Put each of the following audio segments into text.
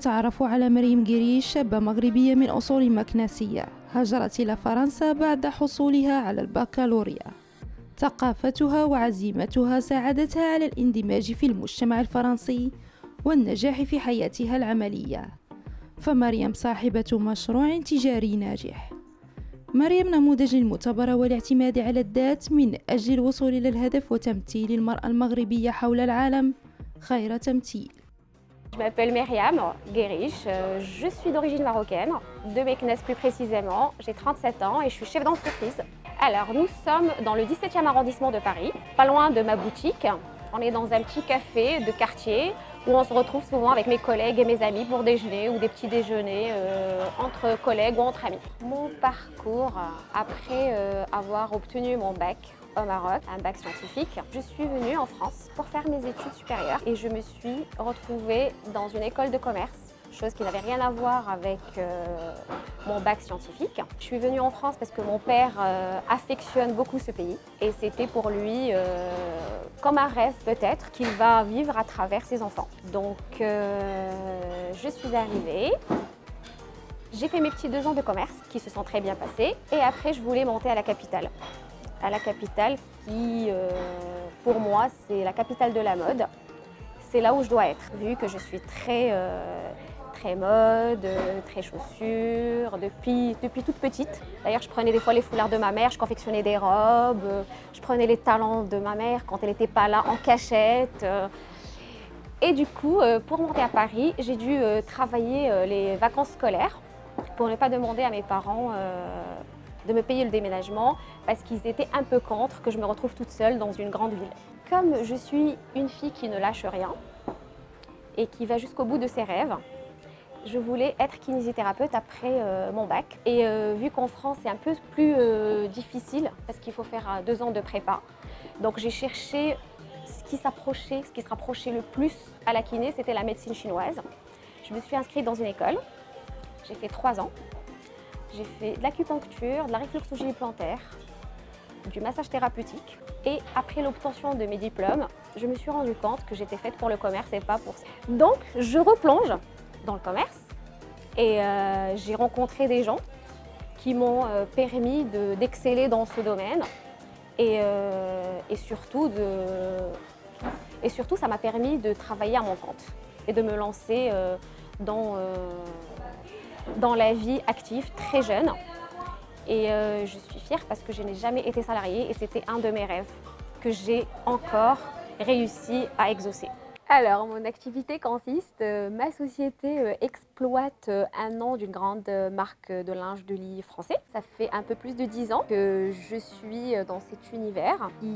نتعرف على مريم قريش، شابة مغربية من أصول مكنسية هاجرت إلى فرنسا بعد حصولها على البكالوريا. ثقافتها وعزيمتها ساعدتها على الاندماج في المجتمع الفرنسي والنجاح في حياتها العملية، فمريم صاحبة مشروع تجاري ناجح. مريم نموذج للمثابرة والاعتماد على الذات من أجل الوصول إلى الهدف وتمثيل المرأة المغربية حول العالم خير تمثيل. Je m'appelle Myriam Guériche, je suis d'origine marocaine, de Meknès plus précisément. J'ai 37 ans et je suis chef d'entreprise. Alors nous sommes dans le 17e arrondissement de Paris, pas loin de ma boutique. On est dans un petit café de quartier où on se retrouve souvent avec mes collègues et mes amis pour déjeuner ou des petits déjeuners entre collègues ou entre amis. Mon parcours, après avoir obtenu mon bac au Maroc, un bac scientifique, je suis venue en France pour faire mes études supérieures et je me suis retrouvée dans une école de commerce, chose qui n'avait rien à voir avec mon bac scientifique. Je suis venue en France parce que mon père affectionne beaucoup ce pays et c'était pour lui comme un rêve peut-être qu'il va vivre à travers ses enfants. Donc je suis arrivée. J'ai fait mes petits 2 ans de commerce qui se sont très bien passés et après je voulais monter à la capitale. À la capitale qui, pour moi, c'est la capitale de la mode. C'est là où je dois être, vu que je suis très mode, très chaussures, depuis toute petite. D'ailleurs, je prenais des fois les foulards de ma mère, je confectionnais des robes, je prenais les talents de ma mère quand elle n'était pas là en cachette. Et du coup, pour monter à Paris, j'ai dû travailler les vacances scolaires pour ne pas demander à mes parents de me payer le déménagement parce qu'ils étaient un peu contre que je me retrouve toute seule dans une grande ville. Comme je suis une fille qui ne lâche rien et qui va jusqu'au bout de ses rêves, je voulais être kinésithérapeute après mon bac. Et vu qu'en France c'est un peu plus difficile parce qu'il faut faire 2 ans de prépa, donc j'ai cherché ce qui se rapprochait le plus à la kiné, c'était la médecine chinoise. Je me suis inscrite dans une école, j'ai fait 3 ans. J'ai fait de l'acupuncture, de la réflexologie plantaire, du massage thérapeutique. Et après l'obtention de mes diplômes, je me suis rendu compte que j'étais faite pour le commerce et pas pour ça. Donc, je replonge dans le commerce et j'ai rencontré des gens qui m'ont permis d'exceller dans ce domaine. Et surtout, ça m'a permis de travailler à mon compte et de me lancer dans la vie active très jeune et je suis fière parce que je n'ai jamais été salariée et c'était un de mes rêves que j'ai encore réussi à exaucer. Alors, mon activité consiste, ma société exploite un nom d'une grande marque de linge de lit français. Ça fait un peu plus de 10 ans que je suis dans cet univers qui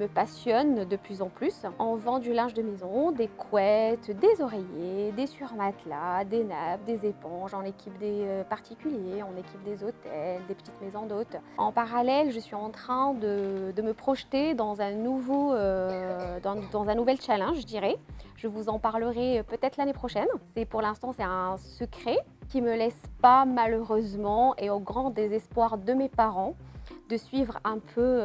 me passionne de plus en plus. On vend du linge de maison, des couettes, des oreillers, des surmatelas, des nappes, des éponges. On équipe des particuliers, on équipe des hôtels, des petites maisons d'hôtes. En parallèle, je suis en train de me projeter dans un nouveau nouvel challenge, je dirais. Je vous en parlerai peut-être l'année prochaine. Pour l'instant, c'est un secret qui ne me laisse pas malheureusement et au grand désespoir de mes parents de suivre un peu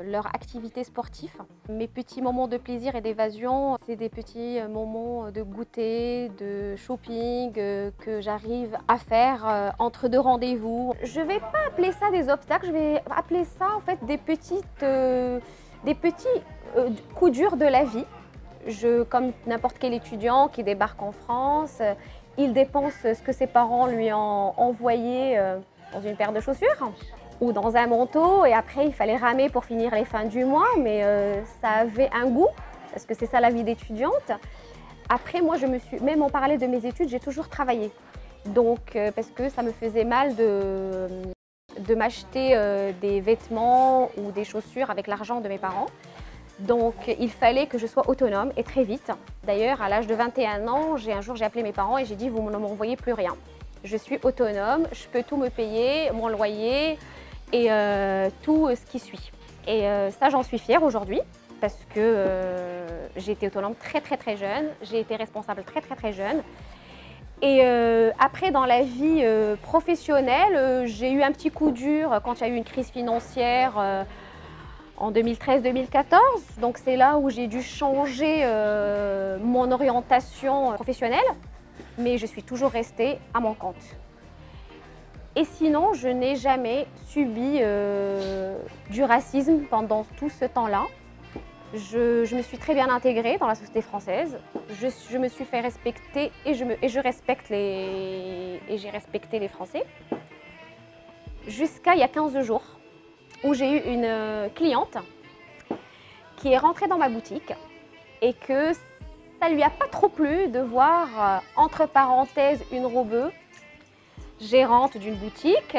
leur activité sportive. Mes petits moments de plaisir et d'évasion, c'est des petits moments de goûter, de shopping que j'arrive à faire entre 2 rendez-vous. Je ne vais pas appeler ça des obstacles, je vais appeler ça en fait des petits coups durs de la vie. Comme n'importe quel étudiant qui débarque en France, il dépense ce que ses parents lui ont envoyé dans une paire de chaussures ou dans un manteau et après il fallait ramer pour finir les fins du mois, mais ça avait un goût parce que c'est ça la vie d'étudiante. Après moi, même en parallèle de mes études, j'ai toujours travaillé. Donc parce que ça me faisait mal de m'acheter des vêtements ou des chaussures avec l'argent de mes parents. Donc il fallait que je sois autonome et très vite. D'ailleurs, à l'âge de 21 ans, un jour j'ai appelé mes parents et j'ai dit « vous ne m'envoyez plus rien. Je suis autonome, je peux tout me payer, mon loyer et tout ce qui suit. » Et ça, j'en suis fière aujourd'hui parce que j'ai été autonome très jeune, j'ai été responsable très jeune. Et après, dans la vie professionnelle, j'ai eu un petit coup dur quand il y a eu une crise financière en 2013-2014. Donc c'est là où j'ai dû changer mon orientation professionnelle. mais je suis toujours restée à mon compte. Et sinon, je n'ai jamais subi du racisme pendant tout ce temps-là. Je me suis très bien intégrée dans la société française. Je me suis fait respecter et j'ai respecté les Français. Jusqu'à il y a 15 jours, où j'ai eu une cliente qui est rentrée dans ma boutique et que ça ne lui a pas trop plu de voir, entre parenthèses, une robeuse gérante d'une boutique.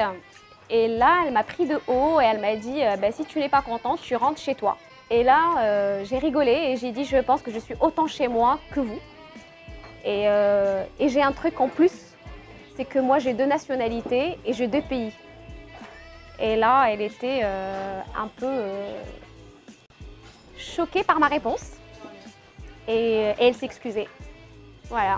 Et là, elle m'a pris de haut et elle m'a dit bah, si tu n'es pas contente, tu rentres chez toi. Et là, j'ai rigolé et j'ai dit je pense que je suis autant chez moi que vous. Et j'ai un truc en plus, c'est que moi j'ai 2 nationalités et j'ai 2 pays. Et là, elle était un peu choquée par ma réponse et elle s'excusait. Voilà.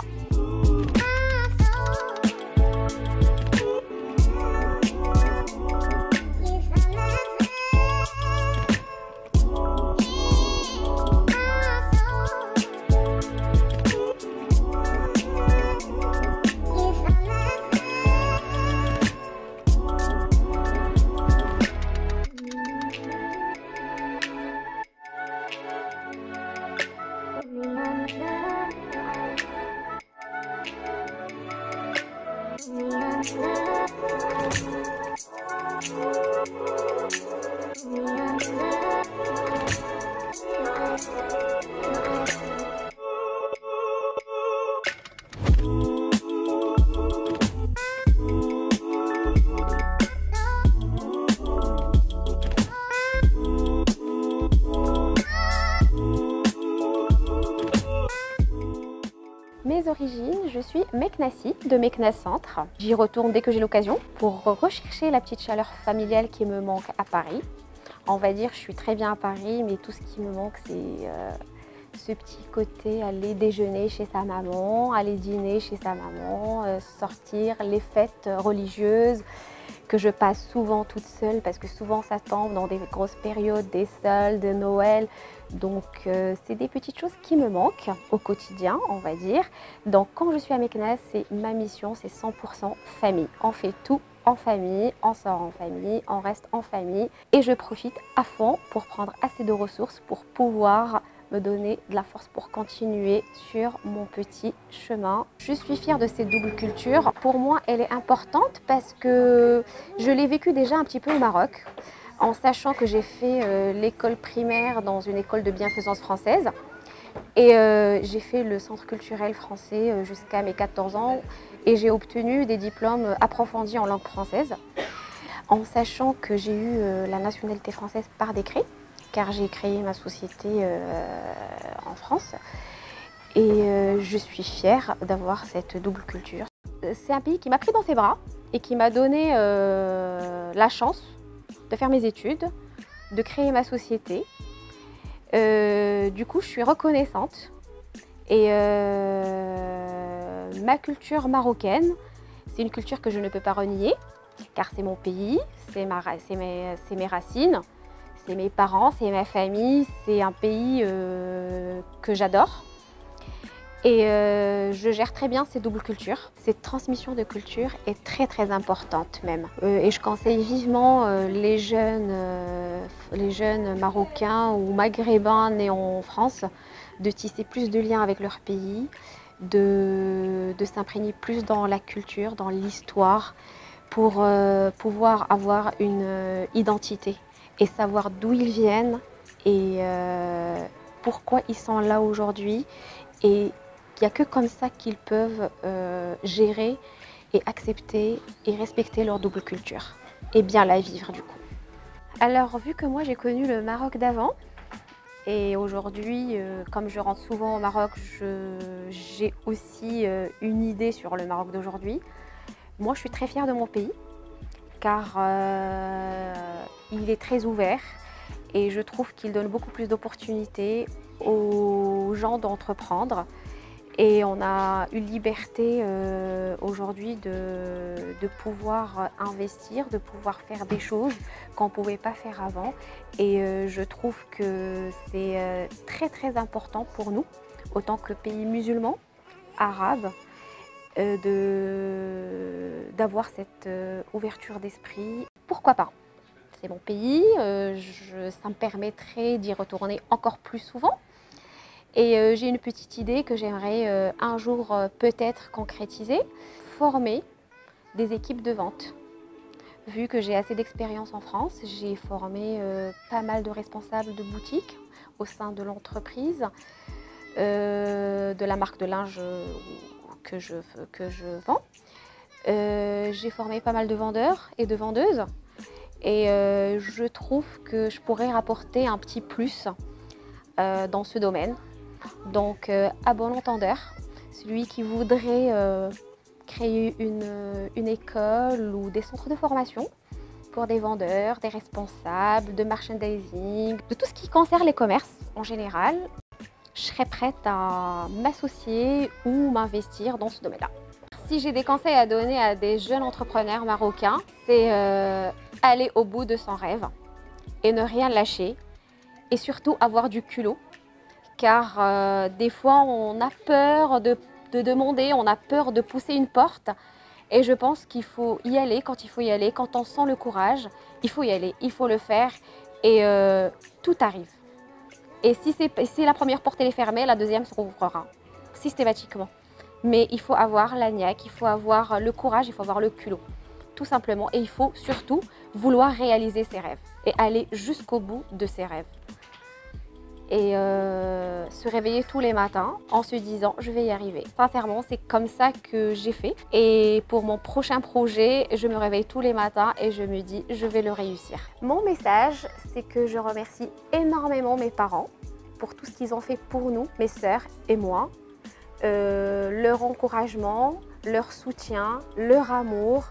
Mes origines, je suis Meknassi, de Meknès Centre. J'y retourne dès que j'ai l'occasion pour rechercher la petite chaleur familiale qui me manque à Paris. On va dire, je suis très bien à Paris, mais tout ce qui me manque, c'est ce petit côté aller déjeuner chez sa maman, aller dîner chez sa maman, sortir, les fêtes religieuses que je passe souvent toute seule parce que souvent ça tombe dans des grosses périodes, des soldes, de Noël. Donc c'est des petites choses qui me manquent au quotidien, on va dire. Donc quand je suis à Meknès, c'est ma mission, c'est 100% famille. On fait tout en famille, on sort en famille, on reste en famille. Et je profite à fond pour prendre assez de ressources pour pouvoir me donner de la force pour continuer sur mon petit chemin. Je suis fière de cette double culture. Pour moi, elle est importante parce que je l'ai vécue déjà un petit peu au Maroc, en sachant que j'ai fait l'école primaire dans une école de bienfaisance française. Et j'ai fait le centre culturel français jusqu'à mes 14 ans et j'ai obtenu des diplômes approfondis en langue française, en sachant que j'ai eu la nationalité française par décret, car j'ai créé ma société en France. Et je suis fière d'avoir cette double culture. C'est un pays qui m'a pris dans ses bras et qui m'a donné la chance de faire mes études, de créer ma société. Du coup, je suis reconnaissante. Et ma culture marocaine, c'est une culture que je ne peux pas renier, car c'est mon pays, c'est mes racines, c'est mes parents, c'est ma famille, c'est un pays que j'adore. Et je gère très bien ces doubles cultures. Cette transmission de culture est très très importante même. Et je conseille vivement les jeunes marocains ou maghrébins nés en France de tisser plus de liens avec leur pays, de s'imprégner plus dans la culture, dans l'histoire, pour pouvoir avoir une identité et savoir d'où ils viennent et pourquoi ils sont là aujourd'hui. Et il n'y a que comme ça qu'ils peuvent gérer et accepter et respecter leur double culture et bien la vivre du coup. Alors vu que moi j'ai connu le Maroc d'avant et aujourd'hui comme je rentre souvent au Maroc, j'ai aussi une idée sur le Maroc d'aujourd'hui. Moi je suis très fière de mon pays car il est très ouvert et je trouve qu'il donne beaucoup plus d'opportunités aux gens d'entreprendre. Et on a une liberté aujourd'hui de pouvoir investir, de pouvoir faire des choses qu'on ne pouvait pas faire avant. Et je trouve que c'est très très important pour nous, autant que pays musulmans, arabes, d'avoir cette ouverture d'esprit. Pourquoi pas? C'est mon pays, ça me permettrait d'y retourner encore plus souvent. Et j'ai une petite idée que j'aimerais un jour peut-être concrétiser, former des équipes de vente. Vu que j'ai assez d'expérience en France, j'ai formé pas mal de responsables de boutiques au sein de l'entreprise, de la marque de linge que je vends. J'ai formé pas mal de vendeurs et de vendeuses et je trouve que je pourrais rapporter un petit plus dans ce domaine. Donc à bon entendeur, celui qui voudrait créer une école ou des centres de formation pour des vendeurs, des responsables, de merchandising, de tout ce qui concerne les commerces en général, je serais prête à m'associer ou m'investir dans ce domaine-là. Si j'ai des conseils à donner à des jeunes entrepreneurs marocains, c'est aller au bout de son rêve et ne rien lâcher et surtout avoir du culot. Car des fois, on a peur de demander, on a peur de pousser une porte. Et je pense qu'il faut y aller quand il faut y aller. Quand on sent le courage, il faut y aller, il faut le faire. Et tout arrive. Et si la première porte est fermée, la deuxième se rouvrira systématiquement. Mais il faut avoir la niaque, il faut avoir le courage, il faut avoir le culot. Tout simplement. Et il faut surtout vouloir réaliser ses rêves et aller jusqu'au bout de ses rêves. Et se réveiller tous les matins en se disant je vais y arriver. Sincèrement, c'est comme ça que j'ai fait. Et pour mon prochain projet, je me réveille tous les matins et je me dis je vais le réussir. Mon message, c'est que je remercie énormément mes parents pour tout ce qu'ils ont fait pour nous, mes sœurs et moi. Leur encouragement, leur soutien, leur amour,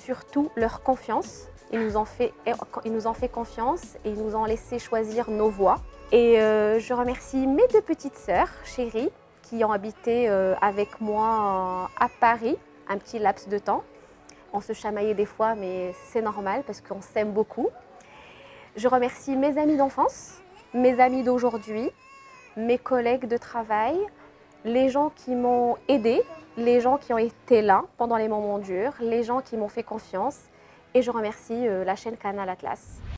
surtout leur confiance. Ils nous ont fait confiance et ils nous ont laissé choisir nos voies. Et je remercie mes deux petites sœurs chéries qui ont habité avec moi à Paris un petit laps de temps. On se chamaillait des fois, mais c'est normal parce qu'on s'aime beaucoup. Je remercie mes amis d'enfance, mes amis d'aujourd'hui, mes collègues de travail, les gens qui m'ont aidée, les gens qui ont été là pendant les moments durs, les gens qui m'ont fait confiance. Et je remercie la chaîne Canal Atlas.